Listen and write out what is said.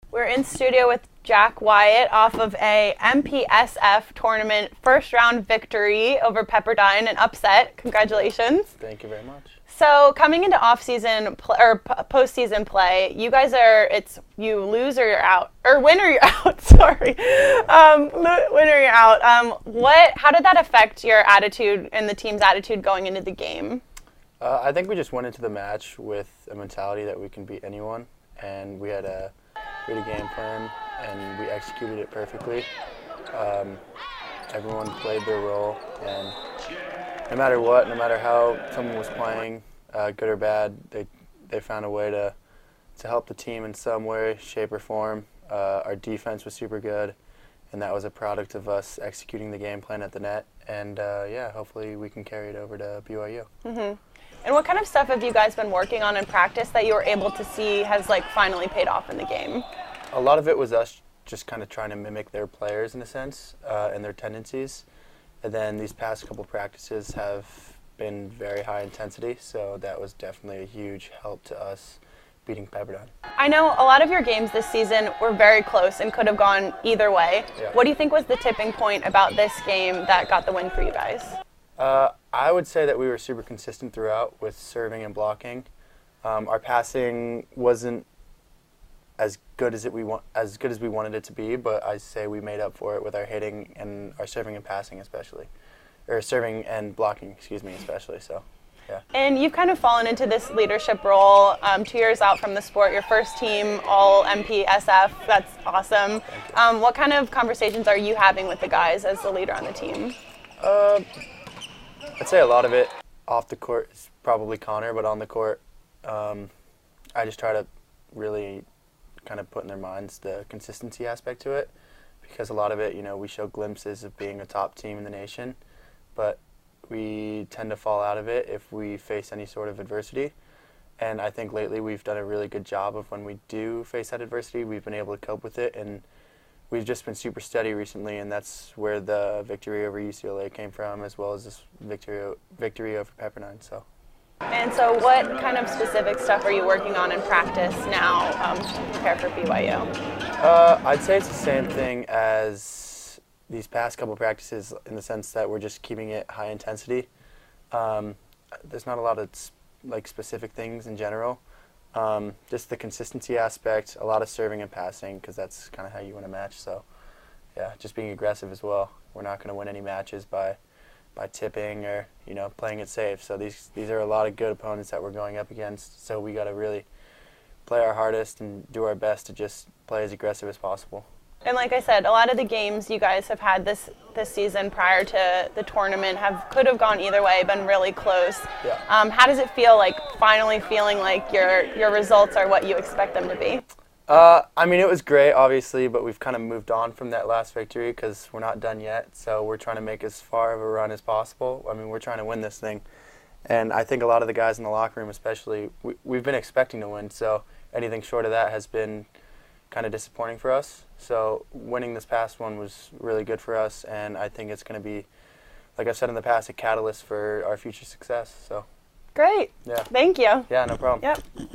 We're in studio with Jack Wyett off of a MPSF tournament first round victory over Pepperdine, an upset. Congratulations. Thank you very much. So coming into off-season postseason play, you guys you lose or you're out, or win or you're out. Sorry, win or you're out. How did that affect your attitude and the team's attitude going into the game? I think we just went into the match with a mentality that we can beat anyone, and we had a game plan, and we executed it perfectly. Everyone played their role, and no matter what, no matter how someone was playing, good or bad, they found a way to help the team in some way, shape, or form. Our defense was super good, and that was a product of us executing the game plan at the net. And hopefully we can carry it over to BYU. Mm-hmm. And what kind of stuff have you guys been working on in practice that you were able to see has finally paid off in the game? A lot of it was us just kind of trying to mimic their players in a sense and their tendencies. And then these past couple practices have been very high intensity, so that was definitely a huge help to us beating Pepperdine. I know a lot of your games this season were very close and could have gone either way. Yeah. What do you think was the tipping point about this game that got the win for you guys? I would say that we were super consistent throughout with serving and blocking. Our passing wasn't as good as we wanted it to be, but I say we made up for it with our hitting and our serving and passing especially. Or serving and blocking, especially, so, yeah. And you've kind of fallen into this leadership role 2 years out from the sport, your first team, all MPSF, that's awesome. What kind of conversations are you having with the guys as the leader on the team? I'd say a lot of it off the court is probably Connor, but on the court, I just try to really kind of put in their minds the consistency aspect to it, because a lot of it, we show glimpses of being a top team in the nation, but we tend to fall out of it if we face any sort of adversity. And I think lately we've done a really good job of when we do face that adversity, we've been able to cope with it, and we've just been super steady recently, and that's where the victory over UCLA came from, as well as this victory over Pepperdine. And so what kind of specific stuff are you working on in practice now to prepare for BYU? I'd say it's the same thing as these past couple practices, in the sense that we're just keeping it high intensity. There's not a lot of specific things in general. Just the consistency aspect, a lot of serving and passing, because that's kind of how you win a match. So, yeah, just being aggressive as well. We're not going to win any matches by tipping or playing it safe. So these are a lot of good opponents that we're going up against. So we got to really play our hardest and do our best to just play as aggressive as possible. And like I said, a lot of the games you guys have had this season prior to the tournament could have gone either way, been really close. Yeah. How does it feel finally feeling like your results are what you expect them to be? It was great, obviously, but we've kind of moved on from that last victory because we're not done yet. So we're trying to make as far of a run as possible. We're trying to win this thing. And I think a lot of the guys in the locker room especially, we've been expecting to win. So anything short of that has been kind of disappointing for us. So winning this past one was really good for us, and I think it's going to be, like I've said in the past, a catalyst for our future success. So great. Yeah. Thank you. Yeah, no problem. Yep.